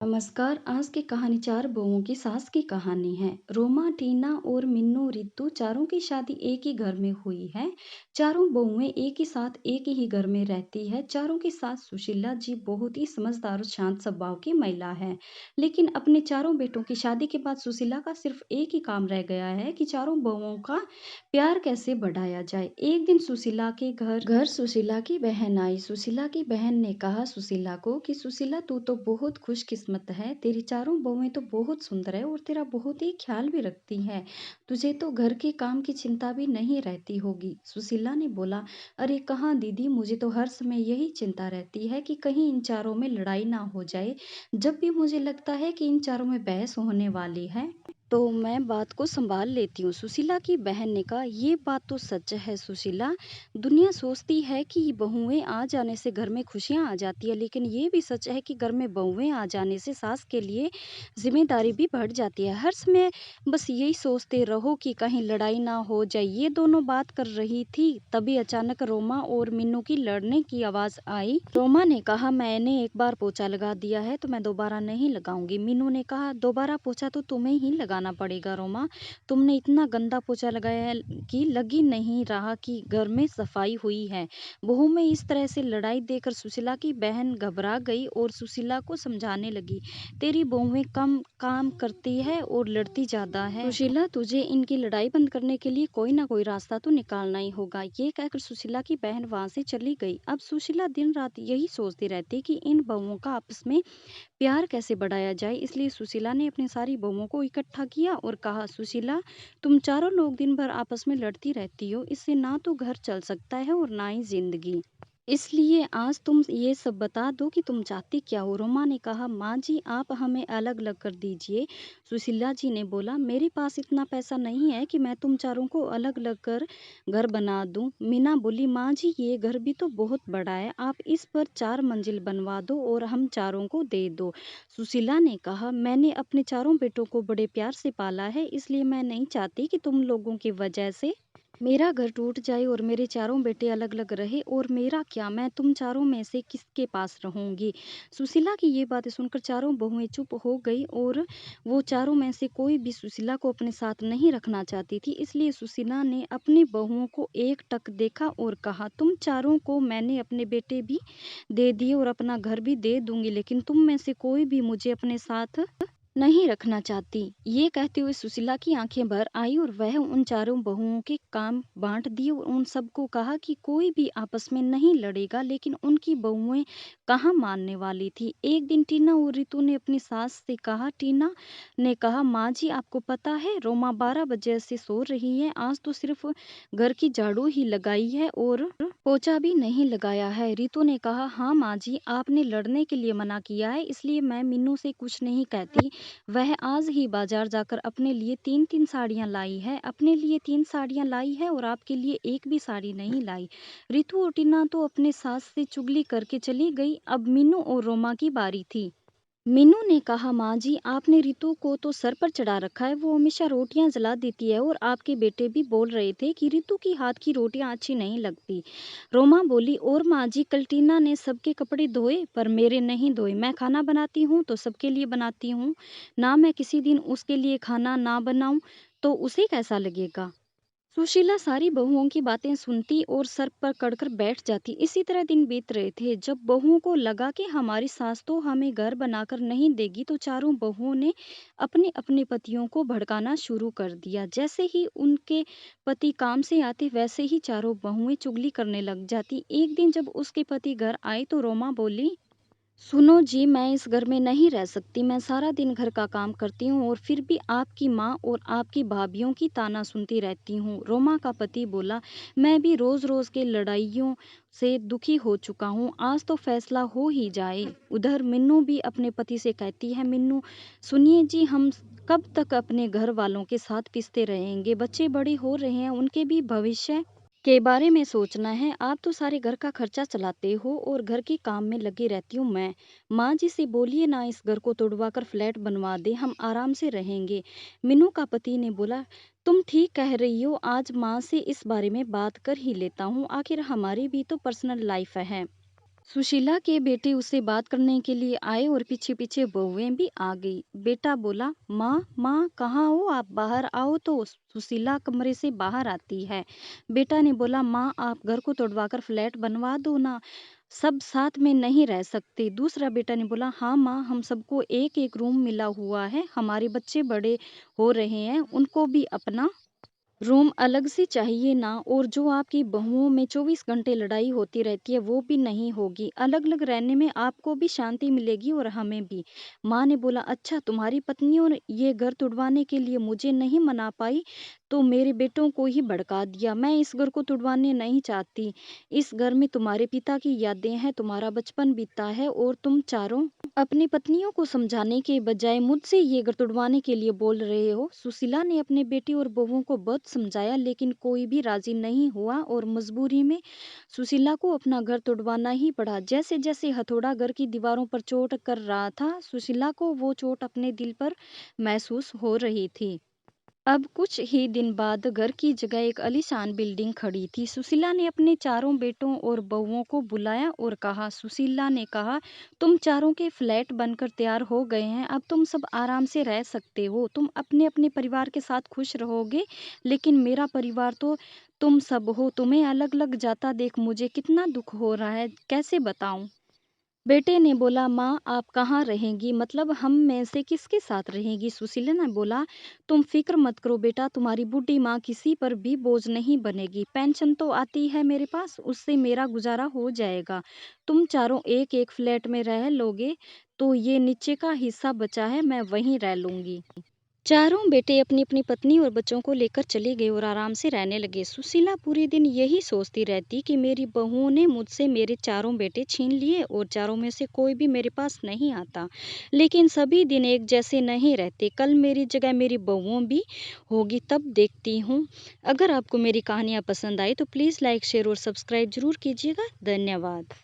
नमस्कार। आज की कहानी चार बहुओं की सास की कहानी है। रोमा, टीना और मिन्नू रितु चारों की शादी एक ही घर में हुई है। चारों बहुएं एक ही साथ एक ही घर में रहती है। चारों की सास सुशीला जी बहुत ही समझदार और शांत स्वभाव की महिला है। लेकिन अपने चारों बेटों की शादी के बाद सुशीला का सिर्फ एक ही काम रह गया है कि चारों बहुओं का प्यार कैसे बढ़ाया जाए। एक दिन सुशीला के घर घर सुशीला की बहन आई। सुशीला की बहन ने कहा सुशीला को कि सुशीला, तू तो बहुत खुशकिस्मत है। तेरी चारों बहुएं तो बहुत सुंदर है और तेरा बहुत ही ख्याल भी रखती है। तुझे तो घर के काम की चिंता भी नहीं रहती होगी। सुशीला ने बोला, अरे कहाँ दीदी, मुझे तो हर समय यही चिंता रहती है कि कहीं इन चारों में लड़ाई ना हो जाए। जब भी मुझे लगता है कि इन चारों में बहस होने वाली है तो मैं बात को संभाल लेती हूँ। सुशीला की बहन ने कहा, ये बात तो सच है सुशीला। दुनिया सोचती है कि बहुएं आ जाने से घर में खुशियां आ जाती है, लेकिन ये भी सच है कि घर में बहुएं आ जाने से सास के लिए जिम्मेदारी भी बढ़ जाती है। हर समय बस यही सोचते रहो कि कहीं लड़ाई ना हो जाए। ये दोनों बात कर रही थी, तभी अचानक रोमा और मिन्नू की लड़ने की आवाज आई। रोमा ने कहा, मैंने एक बार पोछा लगा दिया है तो मैं दोबारा नहीं लगाऊंगी। मीनू ने कहा, दोबारा पोछा तो तुम्हें ही लगाना पड़ेगा रोमा। तुमने इतना गंदा पोछा लगाया है कि लग ही नहीं रहा कि घर में सफाई हुई है। बहू में इस तरह से लड़ाई देखकर सुशीला की बहन घबरा गई और सुशीला को समझाने लगी, तेरी बहुएं कम काम करती है और लड़ती ज्यादा है। सुशीला, तुझे इनकी लड़ाई बंद करने के लिए कोई ना कोई रास्ता तो निकालना ही होगा। ये कहकर सुशीला की बहन वहां से चली गई। अब सुशीला दिन रात यही सोचती रहती कि इन बहुओं का आपस में प्यार कैसे बढ़ाया जाए। इसलिए सुशीला ने अपनी सारी बहुओं को इकट्ठा किया और कहा, सुशीला, तुम चारों लोग दिन भर आपस में लड़ती रहती हो। इससे ना तो घर चल सकता है और ना ही जिंदगी। इसलिए आज तुम ये सब बता दो कि तुम चाहती क्या हो। रोमा ने कहा, माँ जी, आप हमें अलग अलग कर दीजिए। सुशीला जी ने बोला, मेरे पास इतना पैसा नहीं है कि मैं तुम चारों को अलग अलग कर घर बना दूं। मीना बोली, माँ जी, ये घर भी तो बहुत बड़ा है, आप इस पर 4 मंजिल बनवा दो और हम चारों को दे दो। सुशीला ने कहा, मैंने अपने चारों बेटों को बड़े प्यार से पाला है, इसलिए मैं नहीं चाहती कि तुम लोगों की वजह से मेरा घर टूट जाए और मेरे चारों बेटे अलग अलग रहे। और मेरा क्या, मैं तुम चारों में से किसके पास रहूंगी। सुशीला की ये बातें सुनकर चारों बहुएं चुप हो गई और वो चारों में से कोई भी सुशीला को अपने साथ नहीं रखना चाहती थी। इसलिए सुशीला ने अपनी बहुओं को एक टक देखा और कहा, तुम चारों को मैंने अपने बेटे भी दे दिए और अपना घर भी दे दूंगी, लेकिन तुम में से कोई भी मुझे अपने साथ नहीं रखना चाहती। ये कहते हुए सुशीला की आंखें भर आई और वह उन चारों बहुओं के काम बांट दिए और उन सबको कहा कि कोई भी आपस में नहीं लड़ेगा। लेकिन उनकी बहुएं कहाँ मानने वाली थी। एक दिन टीना और रितु ने अपनी सास से कहा। टीना ने कहा, माँ जी, आपको पता है रोमा 12 बजे से सो रही है। आज तो सिर्फ घर की झाड़ू ही लगाई है और पोछा भी नहीं लगाया है। रितु ने कहा, हाँ माँ जी, आपने लड़ने के लिए मना किया है, इसलिए मैं मीनू से कुछ नहीं कहती। वह आज ही बाजार जाकर अपने लिए 3-3 साड़ियां लाई है। अपने लिए 3 साड़ियां लाई है और आपके लिए एक भी साड़ी नहीं लाई। रितु और टीना तो अपने सास से चुगली करके चली गई। अब मीनू और रोमा की बारी थी। मीनू ने कहा, माँ जी, आपने रितु को तो सर पर चढ़ा रखा है। वो हमेशा रोटियां जला देती है और आपके बेटे भी बोल रहे थे कि रितु की हाथ की रोटियां अच्छी नहीं लगती। रोमा बोली, और माँ जी, कल टीना ने सबके कपड़े धोए पर मेरे नहीं धोए। मैं खाना बनाती हूँ तो सबके लिए बनाती हूँ ना, मैं किसी दिन उसके लिए खाना ना बनाऊं तो उसे कैसा लगेगा। सुशीला सारी बहुओं की बातें सुनती और सर पर कड़कर बैठ जाती। इसी तरह दिन बीत रहे थे। जब बहुओं को लगा कि हमारी सास तो हमें घर बनाकर नहीं देगी, तो चारों बहुओं ने अपने अपने पतियों को भड़काना शुरू कर दिया। जैसे ही उनके पति काम से आते, वैसे ही चारों बहुएं चुगली करने लग जाती। एक दिन जब उसके पति घर आए तो रोमा बोली, सुनो जी, मैं इस घर में नहीं रह सकती। मैं सारा दिन घर का काम करती हूँ और फिर भी आपकी माँ और आपकी भाभीयों की ताना सुनती रहती हूँ। रोमा का पति बोला, मैं भी रोज रोज के लड़ाइयों से दुखी हो चुका हूँ, आज तो फैसला हो ही जाए। उधर मिन्नू भी अपने पति से कहती है, मिन्नू सुनिए जी, हम कब तक अपने घर वालों के साथ पिसते रहेंगे। बच्चे बड़े हो रहे हैं, उनके भी भविष्य के बारे में सोचना है। आप तो सारे घर का खर्चा चलाते हो और घर के काम में लगी रहती हूँ मैं। माँ जी से बोलिए ना, इस घर को तोड़वा कर फ्लैट बनवा दे, हम आराम से रहेंगे। मीनू का पति ने बोला, तुम ठीक कह रही हो, आज माँ से इस बारे में बात कर ही लेता हूँ, आखिर हमारी भी तो पर्सनल लाइफ है। सुशीला के बेटे उससे बात करने के लिए आए और पीछे पीछे बहुएं भी आ गई। बेटा बोला, माँ माँ कहाँ हो आप, बाहर आओ। तो सुशीला कमरे से बाहर आती है। बेटा ने बोला, माँ आप घर को तोड़वाकर फ्लैट बनवा दो ना, सब साथ में नहीं रह सकते। दूसरा बेटा ने बोला, हाँ माँ हम सबको एक एक रूम मिला हुआ है, हमारे बच्चे बड़े हो रहे हैं, उनको भी अपना रूम अलग से चाहिए ना। और जो आपकी बहुओं में 24 घंटे लड़ाई होती रहती है वो भी नहीं होगी। अलग अलग रहने में आपको भी शांति मिलेगी और हमें भी। माँ ने बोला, अच्छा तुम्हारी पत्नी और ये घर तुड़वाने के लिए मुझे नहीं मना पाई तो मेरे बेटों को ही भड़का दिया। मैं इस घर को तुड़वाने नहीं चाहती। इस घर में तुम्हारे पिता की यादें हैं, तुम्हारा बचपन बीता है और तुम चारों अपनी पत्नियों को समझाने के बजाय मुझसे ये घर तुड़वाने के लिए बोल रहे हो। सुशीला ने अपने बेटी और बहुओं को बहुत समझाया लेकिन कोई भी राजी नहीं हुआ और मजबूरी में सुशीला को अपना घर तुड़वाना ही पड़ा। जैसे जैसे हथौड़ा घर की दीवारों पर चोट कर रहा था, सुशीला को वो चोट अपने दिल पर महसूस हो रही थी। अब कुछ ही दिन बाद घर की जगह एक आलीशान बिल्डिंग खड़ी थी। सुशीला ने अपने चारों बेटों और बहुओं को बुलाया और कहा, सुशीला ने कहा, तुम चारों के फ्लैट बनकर तैयार हो गए हैं, अब तुम सब आराम से रह सकते हो। तुम अपने अपने परिवार के साथ खुश रहोगे लेकिन मेरा परिवार तो तुम सब हो। तुम्हें अलग अलग जाता देख मुझे कितना दुख हो रहा है, कैसे बताऊं। बेटे ने बोला, माँ आप कहाँ रहेंगी, मतलब हम में से किसके साथ रहेंगी। सुशीला ने बोला, तुम फिक्र मत करो बेटा, तुम्हारी बूढ़ी माँ किसी पर भी बोझ नहीं बनेगी। पेंशन तो आती है मेरे पास, उससे मेरा गुजारा हो जाएगा। तुम चारों एक एक फ्लैट में रह लोगे तो ये नीचे का हिस्सा बचा है मैं वहीं रह लूंगी। चारों बेटे अपनी अपनी पत्नी और बच्चों को लेकर चले गए और आराम से रहने लगे। सुशीला पूरे दिन यही सोचती रहती कि मेरी बहुओं ने मुझसे मेरे चारों बेटे छीन लिए और चारों में से कोई भी मेरे पास नहीं आता। लेकिन सभी दिन एक जैसे नहीं रहते, कल मेरी जगह मेरी बहुओं भी होगी, तब देखती हूँ। अगर आपको मेरी कहानियाँ पसंद आई तो प्लीज़ लाइक शेयर और सब्सक्राइब जरूर कीजिएगा। धन्यवाद।